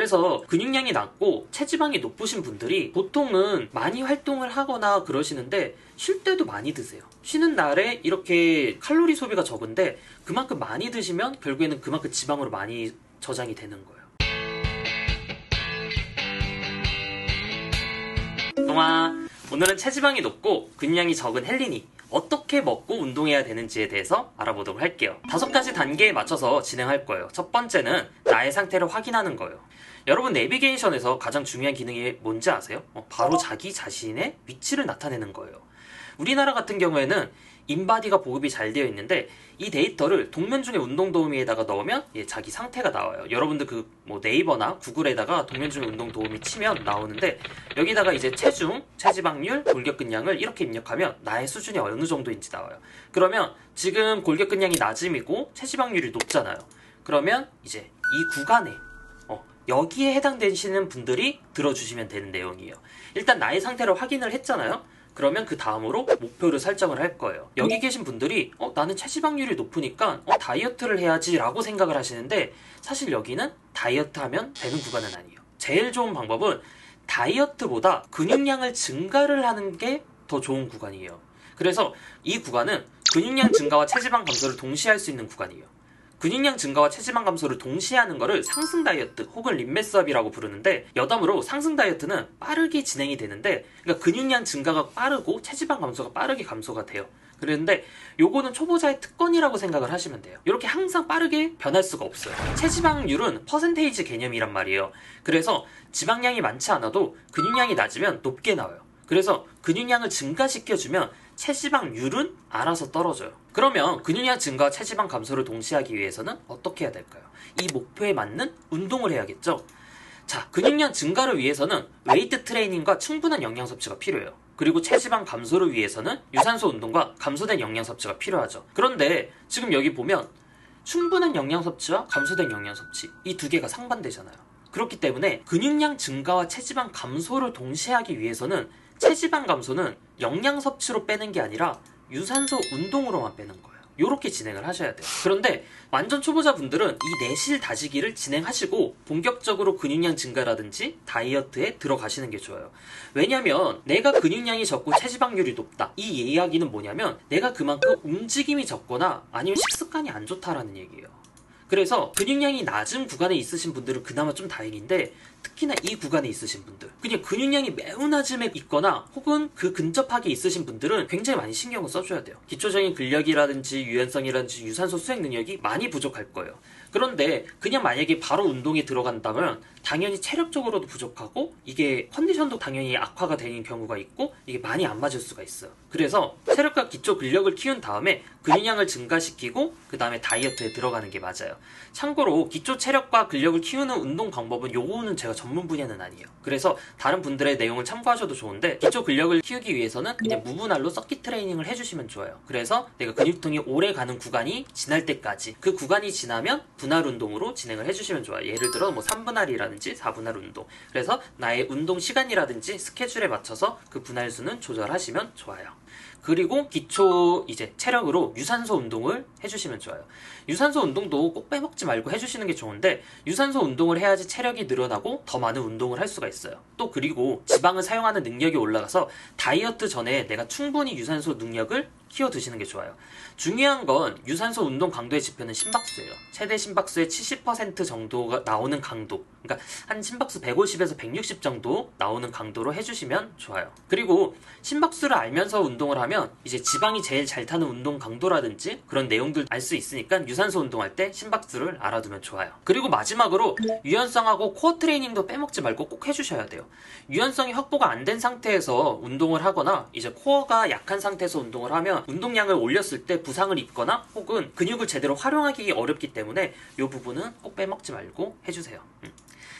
그래서 근육량이 낮고 체지방이 높으신 분들이 보통은 많이 활동을 하거나 그러시는데 쉴 때도 많이 드세요. 쉬는 날에 이렇게 칼로리 소비가 적은데 그만큼 많이 드시면 결국에는 그만큼 지방으로 많이 저장이 되는 거예요. 오늘은 체지방이 높고 근육량이 적은 헬린이 어떻게 먹고 운동해야 되는지에 대해서 알아보도록 할게요. 5가지 단계에 맞춰서 진행할 거예요. 첫 번째는 나의 상태를 확인하는 거예요. 여러분 내비게이션에서 가장 중요한 기능이 뭔지 아세요? 바로 자기 자신의 위치를 나타내는 거예요. 우리나라 같은 경우에는 인바디가 보급이 잘 되어 있는데 이 데이터를 동면중의 운동도우미에다가 넣으면 자기 상태가 나와요. 여러분들 네이버나 구글에다가 동면중의 운동도우미 치면 나오는데 여기다가 이제 체중, 체지방률, 골격근량을 이렇게 입력하면 나의 수준이 어느 정도인지 나와요. 그러면 지금 골격근량이 낮음이고 체지방률이 높잖아요. 그러면 이제 이 구간에 여기에 해당되시는 분들이 들어주시면 되는 내용이에요. 일단 나의 상태를 확인을 했잖아요. 그러면 그 다음으로 목표를 설정을 할 거예요. 여기 계신 분들이 나는 체지방률이 높으니까 다이어트를 해야지 라고 생각을 하시는데 사실 여기는 다이어트 하면 되는 구간은 아니에요. 제일 좋은 방법은 다이어트보다 근육량을 증가를 하는 게 더 좋은 구간이에요. 그래서 이 구간은 근육량 증가와 체지방 감소를 동시에 할 수 있는 구간이에요. 근육량 증가와 체지방 감소를 동시에 하는 거를 상승 다이어트 혹은 림매스업이라고 부르는데 여담으로 상승 다이어트는 빠르게 진행이 되는데 그러니까 근육량 증가가 빠르고 체지방 감소가 빠르게 감소가 돼요. 그런데 요거는 초보자의 특권이라고 생각을 하시면 돼요. 이렇게 항상 빠르게 변할 수가 없어요. 체지방률은 퍼센테이지 개념이란 말이에요. 그래서 지방량이 많지 않아도 근육량이 낮으면 높게 나와요. 그래서 근육량을 증가시켜주면 체지방률은 알아서 떨어져요. 그러면 근육량 증가와 체지방 감소를 동시에 하기 위해서는 어떻게 해야 될까요? 이 목표에 맞는 운동을 해야겠죠? 자, 근육량 증가를 위해서는 웨이트 트레이닝과 충분한 영양 섭취가 필요해요. 그리고 체지방 감소를 위해서는 유산소 운동과 감소된 영양 섭취가 필요하죠. 그런데 지금 여기 보면 충분한 영양 섭취와 감소된 영양 섭취 이 두 개가 상반되잖아요. 그렇기 때문에 근육량 증가와 체지방 감소를 동시에 하기 위해서는 체지방 감소는 영양 섭취로 빼는 게 아니라 유산소 운동으로만 빼는 거예요. 이렇게 진행을 하셔야 돼요. 그런데 완전 초보자분들은 이 내실 다지기를 진행하시고 본격적으로 근육량 증가라든지 다이어트에 들어가시는 게 좋아요. 왜냐면 내가 근육량이 적고 체지방률이 높다. 이 이야기는 뭐냐면 내가 그만큼 움직임이 적거나 아니면 식습관이 안 좋다라는 얘기예요. 그래서 근육량이 낮은 구간에 있으신 분들은 그나마 좀 다행인데 특히나 이 구간에 있으신 분들 그냥 근육량이 매우 낮음에 있거나 혹은 그 근접하게 있으신 분들은 굉장히 많이 신경을 써줘야 돼요. 기초적인 근력이라든지 유연성이라든지 유산소 수행 능력이 많이 부족할 거예요. 그런데 그냥 만약에 바로 운동에 들어간다면 당연히 체력적으로도 부족하고 이게 컨디션도 당연히 악화가 되는 경우가 있고 이게 많이 안 맞을 수가 있어요. 그래서 체력과 기초 근력을 키운 다음에 근육량을 증가시키고 그 다음에 다이어트에 들어가는 게 맞아요. 참고로 기초 체력과 근력을 키우는 운동 방법은 요거는 제가 전문 분야는 아니에요. 그래서 다른 분들의 내용을 참고하셔도 좋은데 기초 근력을 키우기 위해서는 그냥 무분할로 서킷 트레이닝을 해주시면 좋아요. 그래서 내가 근육통이 오래 가는 구간이 지날 때까지 그 구간이 지나면 분할 운동으로 진행을 해주시면 좋아요. 예를 들어 3분할이라든지 4분할 운동. 그래서 나의 운동 시간이라든지 스케줄에 맞춰서 그 분할 수는 조절하시면 좋아요. 그리고 기초 체력으로 유산소 운동을 해주시면 좋아요. 유산소 운동도 꼭 빼먹지 말고 해주시는 게 좋은데 유산소 운동을 해야지 체력이 늘어나고 더 많은 운동을 할 수가 있어요. 또 그리고 지방을 사용하는 능력이 올라가서 다이어트 전에 내가 충분히 유산소 능력을 키워 드시는 게 좋아요. 중요한 건 유산소 운동 강도의 지표는 심박수예요. 최대 심박수의 70% 정도가 나오는 강도, 그러니까 한 심박수 150에서 160 정도 나오는 강도로 해주시면 좋아요. 그리고 심박수를 알면서 운동을 하면 이제 지방이 제일 잘 타는 운동 강도라든지 그런 내용들 알 수 있으니까 유산소 운동할 때 심박수를 알아두면 좋아요. 그리고 마지막으로 유연성하고 코어 트레이닝도 빼먹지 말고 꼭 해주셔야 돼요. 유연성이 확보가 안 된 상태에서 운동을 하거나 이제 코어가 약한 상태에서 운동을 하면 운동량을 올렸을 때 부상을 입거나 혹은 근육을 제대로 활용하기 어렵기 때문에 이 부분은 꼭 빼먹지 말고 해주세요.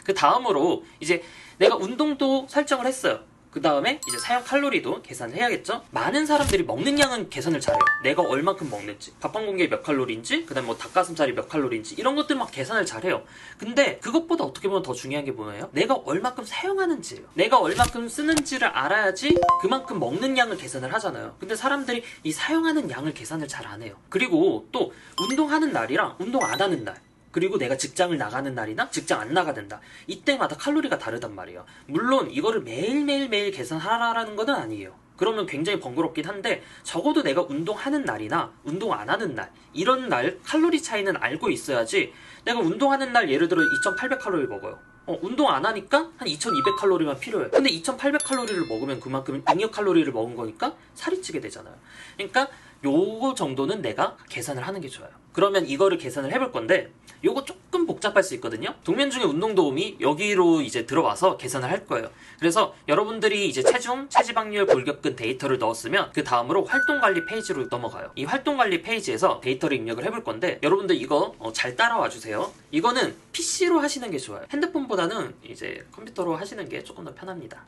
그 다음으로 이제 내가 운동도 설정을 했어요. 그 다음에 이제 사용 칼로리도 계산을 해야겠죠? 많은 사람들이 먹는 양은 계산을 잘해요. 내가 얼만큼 먹는지, 밥 한 공기에 몇 칼로리인지, 그 다음에 닭가슴살이 몇 칼로리인지 이런 것들 막 계산을 잘해요. 근데 그것보다 어떻게 보면 더 중요한 게 뭐예요? 내가 얼만큼 사용하는지예요. 내가 얼만큼 쓰는지를 알아야지 그만큼 먹는 양을 계산을 하잖아요. 근데 사람들이 이 사용하는 양을 계산을 잘 안 해요. 그리고 또 운동하는 날이랑 운동 안 하는 날, 그리고 내가 직장을 나가는 날이나 직장 안 나가는 날, 이때마다 칼로리가 다르단 말이에요. 물론 이거를 매일매일 계산하라는 건 아니에요. 그러면 굉장히 번거롭긴 한데 적어도 내가 운동하는 날이나 운동 안 하는 날, 이런 날 칼로리 차이는 알고 있어야지. 내가 운동하는 날 예를 들어 2,800칼로리 먹어요. 운동 안 하니까 한 2,200칼로리만 필요해. 근데 2,800칼로리를 먹으면 그만큼 잉여칼로리를 먹은 거니까 살이 찌게 되잖아요. 그러니까 요거 정도는 내가 계산을 하는 게 좋아요. 그러면 이거를 계산을 해볼 건데 요거 조금 복잡할 수 있거든요. 동면 중에 운동 도우미 여기로 이제 들어와서 계산을 할 거예요. 그래서 여러분들이 이제 체중, 체지방률, 골격근 데이터를 넣었으면 그 다음으로 활동관리 페이지로 넘어가요. 이 활동관리 페이지에서 데이터를 입력을 해볼 건데 여러분들 이거 잘 따라와 주세요. 이거는 PC로 하시는 게 좋아요. 핸드폰보다는 이제 컴퓨터로 하시는 게 조금 더 편합니다.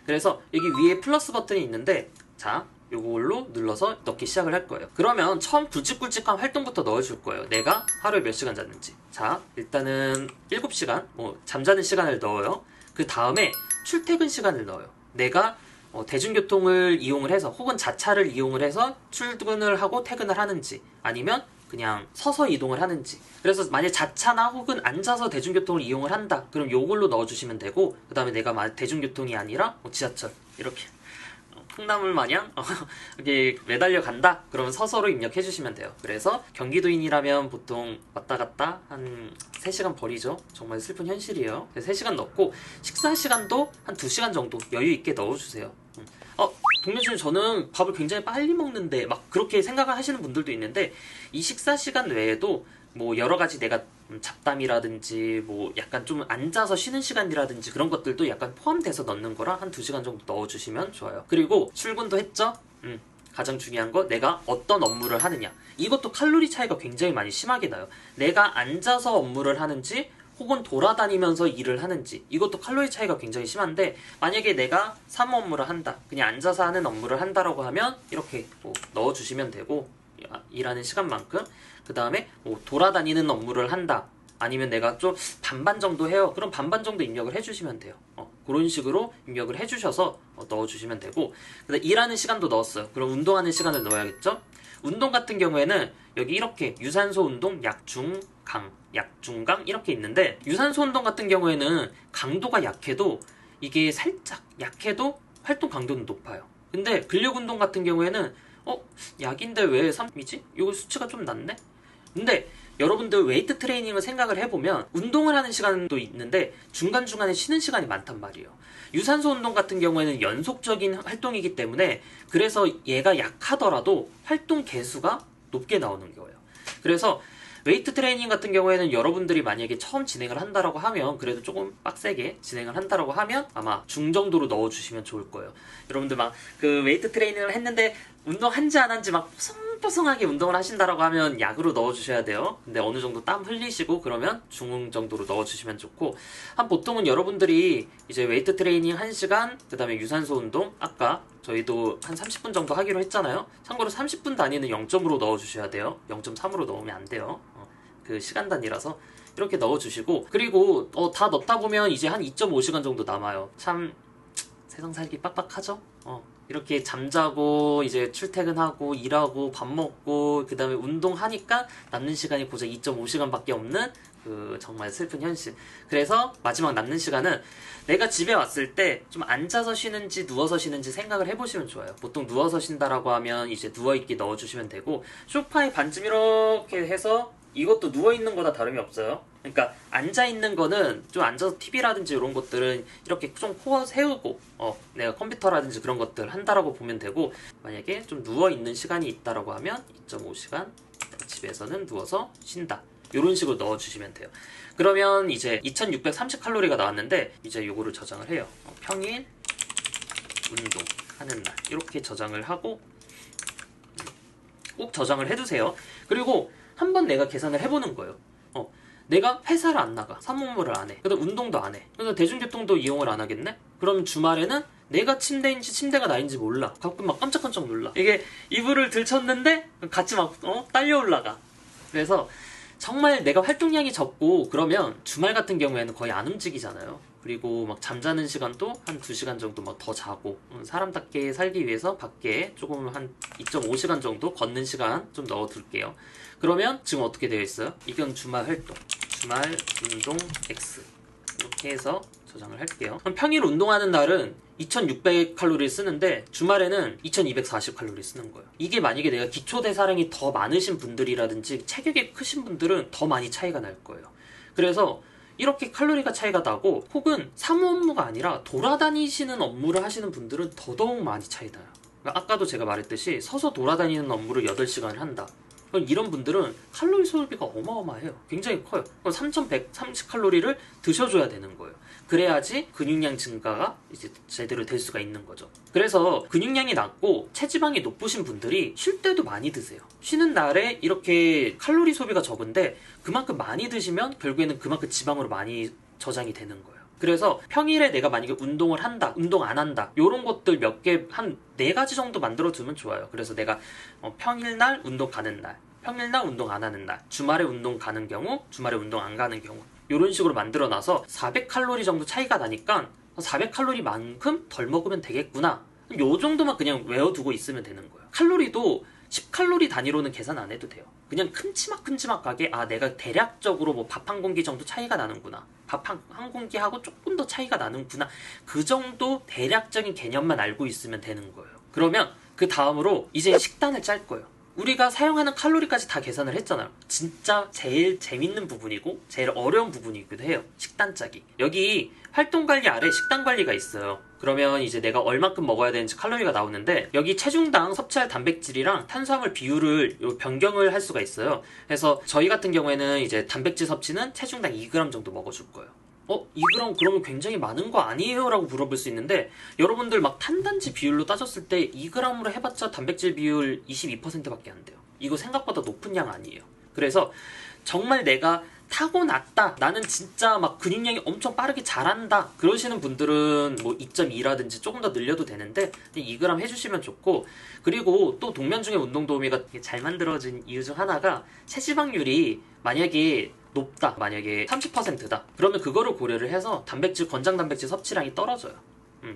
그래서 여기 위에 플러스 버튼이 있는데 자, 요걸로 눌러서 넣기 시작을 할 거예요. 그러면 처음 굵직굵직한 활동부터 넣어줄 거예요. 내가 하루에 몇 시간 잤는지. 자, 일단은 7시간, 잠자는 시간을 넣어요. 그 다음에 출퇴근 시간을 넣어요. 내가 대중교통을 이용을 해서 혹은 자차를 이용을 해서 출근을 하고 퇴근을 하는지 아니면 그냥 서서 이동을 하는지. 그래서 만약 자차나 혹은 앉아서 대중교통을 이용을 한다. 그럼 요걸로 넣어주시면 되고 그 다음에 내가 대중교통이 아니라 지하철 이렇게 콩나물 마냥 이렇게 매달려 간다? 그러면 서서로 입력해 주시면 돼요. 그래서 경기도인이라면 보통 왔다 갔다 한 3시간 버리죠. 정말 슬픈 현실이에요. 3시간 넣고 식사 시간도 한 2시간 정도 여유 있게 넣어주세요. 동료님 저는 밥을 굉장히 빨리 먹는데 막 그렇게 생각을 하시는 분들도 있는데 이 식사 시간 외에도 뭐 여러 가지 내가 잡담이라든지 뭐 약간 좀 앉아서 쉬는 시간이라든지 그런 것들도 약간 포함돼서 넣는 거라 한 2시간 정도 넣어주시면 좋아요. 그리고 출근도 했죠? 가장 중요한 거 내가 어떤 업무를 하느냐. 이것도 칼로리 차이가 굉장히 많이 심하게 나요. 내가 앉아서 업무를 하는지 혹은 돌아다니면서 일을 하는지 이것도 칼로리 차이가 굉장히 심한데 만약에 내가 사무 업무를 한다. 그냥 앉아서 하는 업무를 한다라고 하면 이렇게 뭐 넣어주시면 되고 일하는 시간만큼 그 다음에 뭐 돌아다니는 업무를 한다 아니면 내가 좀 반반 정도 해요. 그럼 반반 정도 입력을 해주시면 돼요. 그런 식으로 입력을 해주셔서 넣어주시면 되고 그다음 일하는 시간도 넣었어요. 그럼 운동하는 시간을 넣어야겠죠. 운동 같은 경우에는 여기 이렇게 유산소 운동, 약중강, 약중강 이렇게 있는데 유산소 운동 같은 경우에는 강도가 약해도 이게 살짝 약해도 활동 강도는 높아요. 근데 근력 운동 같은 경우에는 약인데 왜 3이지? 이거 수치가 좀 낮네? 근데 여러분들 웨이트 트레이닝을 생각을 해보면 운동을 하는 시간도 있는데 중간중간에 쉬는 시간이 많단 말이에요. 유산소 운동 같은 경우에는 연속적인 활동이기 때문에 그래서 얘가 약하더라도 활동 개수가 높게 나오는 거예요. 그래서 웨이트 트레이닝 같은 경우에는 여러분들이 만약에 처음 진행을 한다라고 하면 그래도 조금 빡세게 진행을 한다라고 하면 아마 중정도로 넣어주시면 좋을 거예요. 여러분들 막 그 웨이트 트레이닝을 했는데 운동한지 안 한지 막 뽀송뽀송하게 운동을 하신다라고 하면 약으로 넣어주셔야 돼요. 근데 어느 정도 땀 흘리시고 그러면 중 정도로 넣어주시면 좋고 한 보통은 여러분들이 이제 웨이트 트레이닝 1시간 그 다음에 유산소 운동 아까 저희도 한 30분 정도 하기로 했잖아요. 참고로 30분 단위는 0점으로 넣어주셔야 돼요. 0.3으로 넣으면 안 돼요. 그 시간 단위라서 이렇게 넣어주시고 그리고 다 넣다 보면 이제 한 2.5시간 정도 남아요. 참 세상 살기 빡빡하죠? 이렇게 잠자고 이제 출퇴근하고 일하고 밥 먹고 그 다음에 운동하니까 남는 시간이 고작 2.5시간밖에 없는 그 정말 슬픈 현실. 그래서 마지막 남는 시간은 내가 집에 왔을 때 좀 앉아서 쉬는지 누워서 쉬는지 생각을 해보시면 좋아요. 보통 누워서 쉰다라고 하면 이제 누워있기 넣어주시면 되고 소파에 반쯤 이렇게 해서 이것도 누워있는 거나 다름이 없어요. 그러니까 앉아있는 거는 좀 앉아서 TV라든지 이런 것들은 이렇게 좀 코어 세우고 내가 컴퓨터라든지 그런 것들 한다라고 보면 되고 만약에 좀 누워있는 시간이 있다라고 하면 2.5시간 집에서는 누워서 쉰다. 이런 식으로 넣어주시면 돼요. 그러면 이제 2630칼로리가 나왔는데 이제 요거를 저장을 해요. 평일 운동하는 날 이렇게 저장을 하고 꼭 저장을 해두세요. 그리고 한번 내가 계산을 해보는 거예요. 내가 회사를 안 나가. 사무업무를 안 해. 그다음 운동도 안 해. 그래서 대중교통도 이용을 안 하겠네? 그럼 주말에는 내가 침대인지 침대가 나인지 몰라. 가끔 막 깜짝깜짝 놀라. 이게 이불을 들쳤는데 같이 막 딸려 올라가. 그래서 정말 내가 활동량이 적고 그러면 주말 같은 경우에는 거의 안 움직이잖아요. 그리고 막 잠자는 시간도 한 2시간 정도 막 더 자고, 사람답게 살기 위해서 밖에 조금 한 2.5시간 정도 걷는 시간 좀 넣어둘게요. 그러면 지금 어떻게 되어 있어요? 이건 주말 활동, 주말 운동 X 이렇게 해서 저장을 할게요. 그럼 평일 운동하는 날은 2600칼로리 쓰는데 주말에는 2240칼로리 쓰는 거예요. 이게 만약에 내가 기초대사량이 더 많으신 분들이라든지 체격이 크신 분들은 더 많이 차이가 날 거예요. 그래서 이렇게 칼로리가 차이가 나고, 혹은 사무 업무가 아니라 돌아다니시는 업무를 하시는 분들은 더더욱 많이 차이 나요. 그러니까 아까도 제가 말했듯이 서서 돌아다니는 업무를 8시간을 한다. 이런 분들은 칼로리 소비가 어마어마해요. 굉장히 커요. 3130칼로리를 드셔줘야 되는 거예요. 그래야지 근육량 증가가 이제 제대로 될 수가 있는 거죠. 그래서 근육량이 낮고 체지방이 높으신 분들이 쉴 때도 많이 드세요. 쉬는 날에 이렇게 칼로리 소비가 적은데 그만큼 많이 드시면 결국에는 그만큼 지방으로 많이 저장이 되는 거예요. 그래서 평일에 내가 만약에 운동을 한다, 운동 안 한다, 요런 것들 몇 개, 한 4가지 정도 만들어 두면 좋아요. 그래서 내가 평일날 운동 가는 날, 평일날 운동 안 하는 날, 주말에 운동 가는 경우, 주말에 운동 안 가는 경우, 요런 식으로 만들어 놔서 400칼로리 정도 차이가 나니까 400칼로리만큼 덜 먹으면 되겠구나, 요 정도만 그냥 외워두고 있으면 되는 거예요. 칼로리도 10칼로리 단위로는 계산 안 해도 돼요. 그냥 큼지막하게 내가 대략적으로 뭐 밥 한 공기 정도 차이가 나는구나, 밥 한 공기하고 조금 더 차이가 나는구나, 그 정도 대략적인 개념만 알고 있으면 되는 거예요. 그러면 그 다음으로 이제 식단을 짤 거예요. 우리가 사용하는 칼로리까지 다 계산을 했잖아요. 진짜 제일 재밌는 부분이고 제일 어려운 부분이기도 해요. 식단 짜기. 여기 활동관리 아래 식단관리가 있어요. 그러면 이제 내가 얼만큼 먹어야 되는지 칼로리가 나오는데, 여기 체중당 섭취할 단백질이랑 탄수화물 비율을 변경을 할 수가 있어요. 그래서 저희 같은 경우에는 이제 단백질 섭취는 체중당 2g 정도 먹어줄 거예요. 2g 그러면 굉장히 많은 거 아니에요? 라고 물어볼 수 있는데, 여러분들 막 탄단지 비율로 따졌을 때 2g으로 해봤자 단백질 비율 22%밖에 안 돼요. 이거 생각보다 높은 양 아니에요. 그래서 정말 내가 타고났다, 나는 진짜 막 근육량이 엄청 빠르게 자란다, 그러시는 분들은 뭐 2.2라든지 조금 더 늘려도 되는데 2g 해주시면 좋고, 그리고 또 동면중에 운동도우미가 잘 만들어진 이유 중 하나가 체지방률이 만약에 높다, 만약에 30%다, 그러면 그거를 고려를 해서 단백질, 권장 단백질 섭취량이 떨어져요.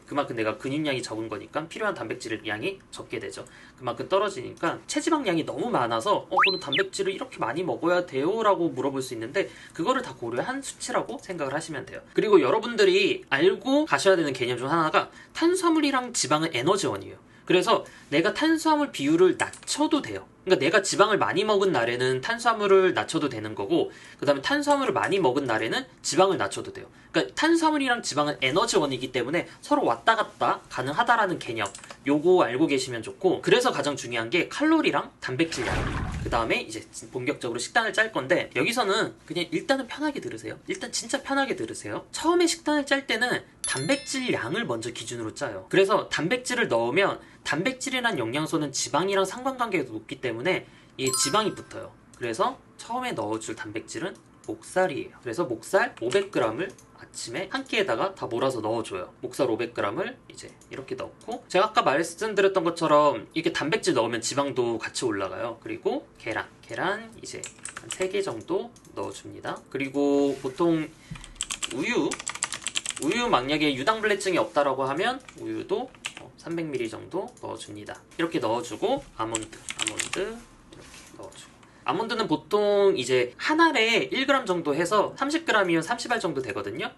그만큼 내가 근육량이 적은 거니까 필요한 단백질 양이 적게 되죠. 그만큼 떨어지니까 체지방량이 너무 많아서 그럼 단백질을 이렇게 많이 먹어야 돼요? 라고 물어볼 수 있는데, 그거를 다 고려한 수치라고 생각을 하시면 돼요. 그리고 여러분들이 알고 가셔야 되는 개념 중 하나가 탄수화물이랑 지방은 에너지원이에요. 그래서 내가 탄수화물 비율을 낮춰도 돼요. 그러니까 내가 지방을 많이 먹은 날에는 탄수화물을 낮춰도 되는 거고, 그 다음에 탄수화물을 많이 먹은 날에는 지방을 낮춰도 돼요. 그러니까 탄수화물이랑 지방은 에너지원이기 때문에 서로 왔다 갔다 가능하다라는 개념, 요거 알고 계시면 좋고, 그래서 가장 중요한 게 칼로리랑 단백질량, 그 다음에 이제 본격적으로 식단을 짤 건데, 여기서는 그냥 일단은 편하게 들으세요. 일단 진짜 편하게 들으세요. 처음에 식단을 짤 때는 단백질 양을 먼저 기준으로 짜요. 그래서 단백질을 넣으면 단백질이란 영양소는 지방이랑 상관관계가 높기 때문에 이 지방이 붙어요. 그래서 처음에 넣어줄 단백질은 목살이에요. 그래서 목살 500g을 아침에 한 끼에다가 다 몰아서 넣어줘요. 목살 500g을 이제 이렇게 넣고, 제가 아까 말씀드렸던 것처럼 이렇게 단백질 넣으면 지방도 같이 올라가요. 그리고 계란 이제 한 3개 정도 넣어줍니다. 그리고 보통 우유 만약에 유당불내증이 없다라고 하면 우유도 300ml 정도 넣어줍니다. 이렇게 넣어주고, 아몬드 이렇게 넣어주고, 아몬드는 보통 이제 한 알에 1g 정도 해서 30g이면 30알 정도 되거든요.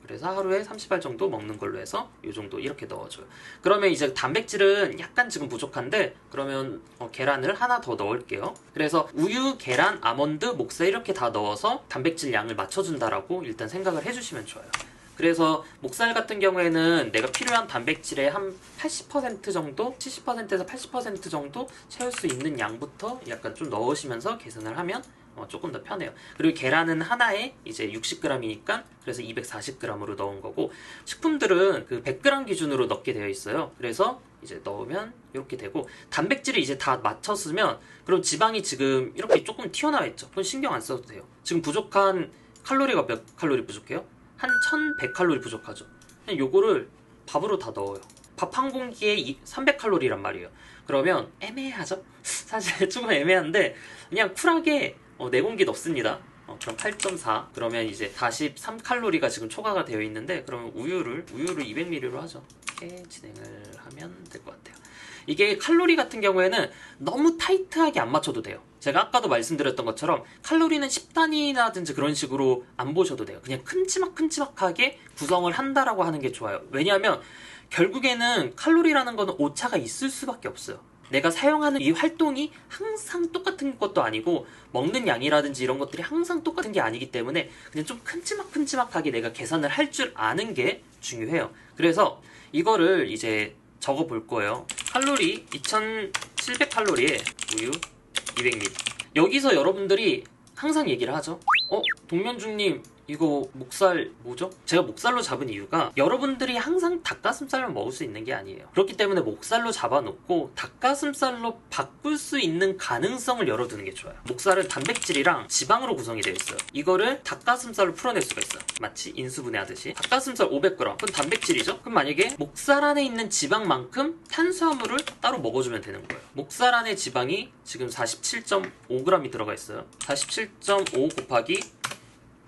그래서 하루에 30알 정도 먹는 걸로 해서 이 정도 이렇게 넣어줘요. 그러면 이제 단백질은 약간 지금 부족한데, 그러면 계란을 하나 더 넣을게요. 그래서 우유, 계란, 아몬드, 목살 이렇게 다 넣어서 단백질 양을 맞춰준다라고 일단 생각을 해주시면 좋아요. 그래서 목살 같은 경우에는 내가 필요한 단백질의 한 80% 정도, 70%에서 80% 정도 채울 수 있는 양부터 약간 좀 넣으시면서 계산을 하면 조금 더 편해요. 그리고 계란은 하나에 이제 60g이니까 그래서 240g으로 넣은 거고, 식품들은 그 100g 기준으로 넣게 되어 있어요. 그래서 이제 넣으면 이렇게 되고, 단백질을 이제 다 맞췄으면 그럼 지방이 지금 이렇게 조금 튀어나와 있죠. 그건 신경 안 써도 돼요. 지금 부족한 칼로리가 몇 칼로리 부족해요? 한 1100칼로리 부족하죠. 그냥 요거를 밥으로 다 넣어요. 밥 한 공기에 300칼로리란 말이에요. 그러면 애매하죠? 사실 조금 애매한데 그냥 쿨하게 내공기 넣습니다. 그럼 8.4 그러면 이제 43칼로리가 지금 초과가 되어 있는데, 그러면 우유를 200ml로 하죠. 이렇게 진행을 하면 될 것 같아요. 이게 칼로리 같은 경우에는 너무 타이트하게 안 맞춰도 돼요. 제가 아까도 말씀드렸던 것처럼 칼로리는 10단위라든지 그런 식으로 안 보셔도 돼요. 그냥 큼지막하게 구성을 한다라고 하는 게 좋아요. 왜냐하면 결국에는 칼로리라는 거는 오차가 있을 수밖에 없어요. 내가 사용하는 이 활동이 항상 똑같은 것도 아니고, 먹는 양이라든지 이런 것들이 항상 똑같은 게 아니기 때문에 그냥 좀 큼지막하게 내가 계산을 할 줄 아는 게 중요해요. 그래서 이거를 이제 적어 볼 거예요. 칼로리 2700칼로리에 우유 200ml. 여기서 여러분들이 항상 얘기를 하죠. 동면중님 이거 목살 뭐죠? 제가 목살로 잡은 이유가 여러분들이 항상 닭가슴살만 먹을 수 있는 게 아니에요. 그렇기 때문에 목살로 잡아놓고 닭가슴살로 바꿀 수 있는 가능성을 열어두는 게 좋아요. 목살은 단백질이랑 지방으로 구성이 되어 있어요. 이거를 닭가슴살로 풀어낼 수가 있어요. 마치 인수분해하듯이. 닭가슴살 500g 그건 단백질이죠? 그럼 만약에 목살 안에 있는 지방만큼 탄수화물을 따로 먹어주면 되는 거예요. 목살 안에 지방이 지금 47.5g이 들어가 있어요. 47.5 곱하기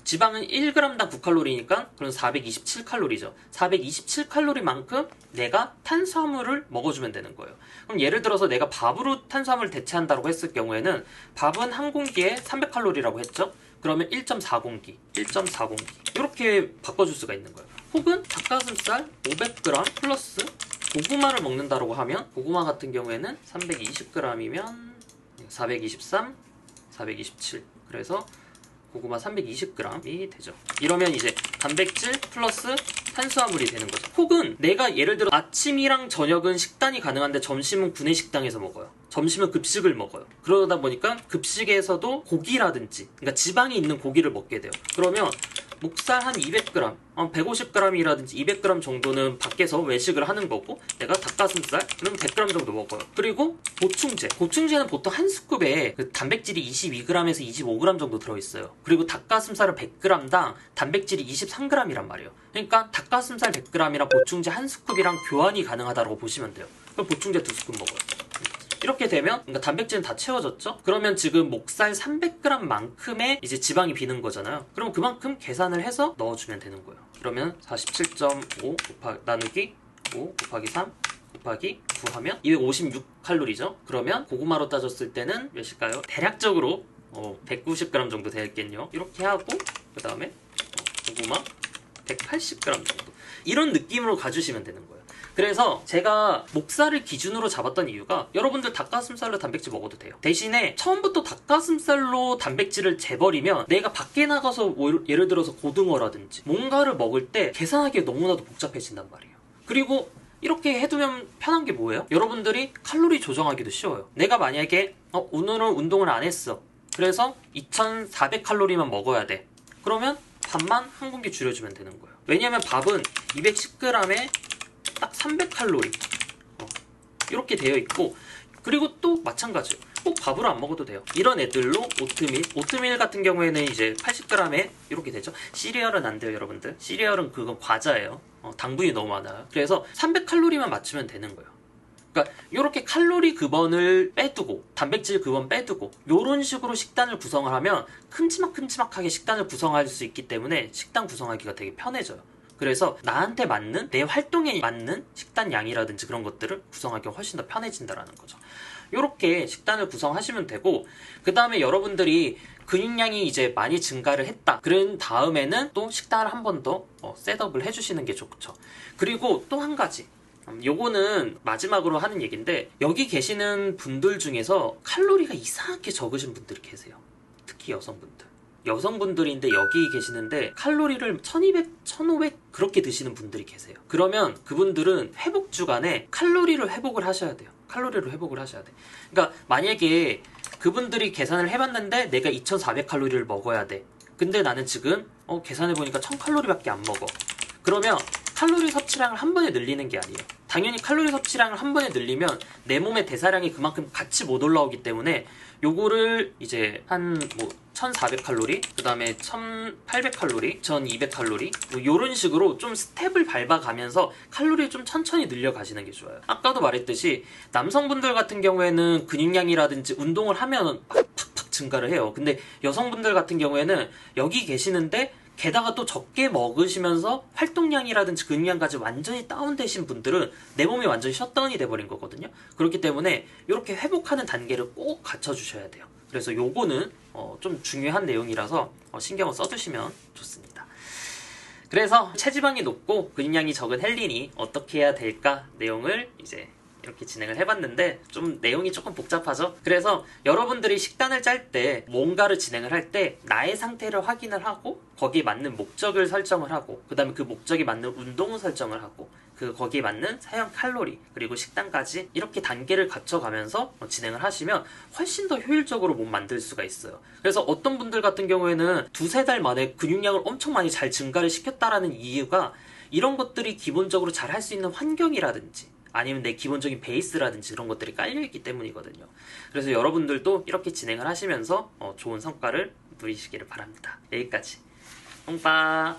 지방은 1g당 9칼로리니까 그럼 427칼로리죠. 427칼로리만큼 내가 탄수화물을 먹어주면 되는 거예요. 그럼 예를 들어서 내가 밥으로 탄수화물을 대체한다고 했을 경우에는 밥은 한 공기에 300칼로리라고 했죠. 그러면 1.4공기 이렇게 바꿔줄 수가 있는 거예요. 혹은 닭가슴살 500g 플러스 고구마를 먹는다고 하면, 고구마 같은 경우에는 320g이면 423, 427 그래서 고구마 320g이 되죠. 이러면 이제 단백질 플러스 탄수화물이 되는 거죠. 혹은 내가 예를 들어 아침이랑 저녁은 식단이 가능한데 점심은 구내식당에서 먹어요. 점심은 급식을 먹어요. 그러다 보니까 급식에서도 고기라든지, 그러니까 지방이 있는 고기를 먹게 돼요. 그러면 목살 한 200g, 150g이라든지 200g 정도는 밖에서 외식을 하는 거고, 내가 닭가슴살 그럼 100g 정도 먹어요. 그리고 보충제는 보통 한 스쿱에 그 단백질이 22g에서 25g 정도 들어있어요. 그리고 닭가슴살은 100g당 단백질이 23g이란 말이에요. 그러니까 닭가슴살 100g이랑 보충제 한 스쿱이랑 교환이 가능하다고 보시면 돼요. 그럼 보충제 2스쿱 먹어요. 이렇게 되면 그러니까 단백질은 다 채워졌죠? 그러면 지금 목살 300g만큼의 이제 지방이 비는 거잖아요. 그럼 그만큼 계산을 해서 넣어주면 되는 거예요. 그러면 47.5 나누기 5 곱하기 3 곱하기 9 하면 256칼로리죠? 그러면 고구마로 따졌을 때는 몇일까요? 대략적으로 190g 정도 되겠네요. 이렇게 하고 그 다음에 고구마 180g 정도, 이런 느낌으로 가주시면 되는 거예요. 그래서 제가 목살을 기준으로 잡았던 이유가, 여러분들 닭가슴살로 단백질 먹어도 돼요. 대신에 처음부터 닭가슴살로 단백질을 재버리면 내가 밖에 나가서 예를 들어서 고등어라든지 뭔가를 먹을 때 계산하기가 너무나도 복잡해진단 말이에요. 그리고 이렇게 해두면 편한 게 뭐예요? 여러분들이 칼로리 조정하기도 쉬워요. 내가 만약에 오늘은 운동을 안 했어. 그래서 2400칼로리만 먹어야 돼. 그러면 밥만 한 공기 줄여주면 되는 거예요. 왜냐면 밥은 210g에 딱 300칼로리 이렇게 되어 있고, 그리고 또 마찬가지예요. 꼭 밥으로 안 먹어도 돼요. 이런 애들로 오트밀 같은 경우에는 이제 80g에 이렇게 되죠. 시리얼은 안 돼요, 여러분들. 시리얼은 그건 과자예요. 당분이 너무 많아요. 그래서 300칼로리만 맞추면 되는 거예요. 그러니까 이렇게 칼로리 급원을 빼두고 단백질 급원 빼두고 이런 식으로 식단을 구성을 하면 큼지막하게 식단을 구성할 수 있기 때문에 식단 구성하기가 되게 편해져요. 그래서 나한테 맞는, 내 활동에 맞는 식단 양이라든지 그런 것들을 구성하기가 훨씬 더 편해진다라는 거죠. 이렇게 식단을 구성하시면 되고, 그 다음에 여러분들이 근육량이 이제 많이 증가를 했다. 그런 다음에는 또 식단을 한 번 더 셋업을 해주시는 게 좋죠. 그리고 또 한 가지, 요거는 마지막으로 하는 얘기인데, 여기 계시는 분들 중에서 칼로리가 이상하게 적으신 분들이 계세요. 특히 여성분들인데 여기 계시는데 칼로리를 1200, 1500 그렇게 드시는 분들이 계세요. 그러면 그분들은 회복 주간에 칼로리를 회복을 하셔야 돼요. 그러니까 만약에 그분들이 계산을 해봤는데 내가 2400칼로리를 먹어야 돼. 근데 나는 지금 계산해보니까 1000칼로리밖에 안 먹어. 그러면 칼로리 섭취량을 한 번에 늘리는 게 아니에요. 당연히 칼로리 섭취량을 한 번에 늘리면 내 몸의 대사량이 그만큼 같이 못 올라오기 때문에 요거를 이제 한 1400칼로리, 그 다음에 1800칼로리, 1200칼로리 요런 식으로 좀 스텝을 밟아가면서 칼로리를 좀 천천히 늘려가시는 게 좋아요. 아까도 말했듯이 남성분들 같은 경우에는 근육량이라든지 운동을 하면 팍팍 증가를 해요. 근데 여성분들 같은 경우에는 여기 계시는데 게다가 또 적게 먹으시면서 활동량이라든지 근육량까지 완전히 다운되신 분들은 내 몸이 완전히 셧다운이 돼버린 거거든요. 그렇기 때문에 이렇게 회복하는 단계를 꼭 갖춰주셔야 돼요. 그래서 요거는 좀 중요한 내용이라서 신경을 써주시면 좋습니다. 그래서 체지방이 높고 근육량이 적은 헬린이 어떻게 해야 될까 내용을 이제 이렇게 진행을 해봤는데 좀 내용이 조금 복잡하죠. 그래서 여러분들이 식단을 짤 때 뭔가를 진행을 할 때 나의 상태를 확인을 하고 거기에 맞는 목적을 설정을 하고 그 다음에 그 목적에 맞는 운동을 설정을 하고 거기에 맞는 사용 칼로리 그리고 식단까지 이렇게 단계를 갖춰가면서 진행을 하시면 훨씬 더 효율적으로 몸 만들 수가 있어요. 그래서 어떤 분들 같은 경우에는 두세 달 만에 근육량을 엄청 많이 잘 증가를 시켰다라는 이유가 이런 것들이 기본적으로 잘 할 수 있는 환경이라든지 아니면 내 기본적인 베이스라든지 이런 것들이 깔려있기 때문이거든요. 그래서 여러분들도 이렇게 진행을 하시면서 좋은 성과를 누리시기를 바랍니다. 여기까지. 뽕빠.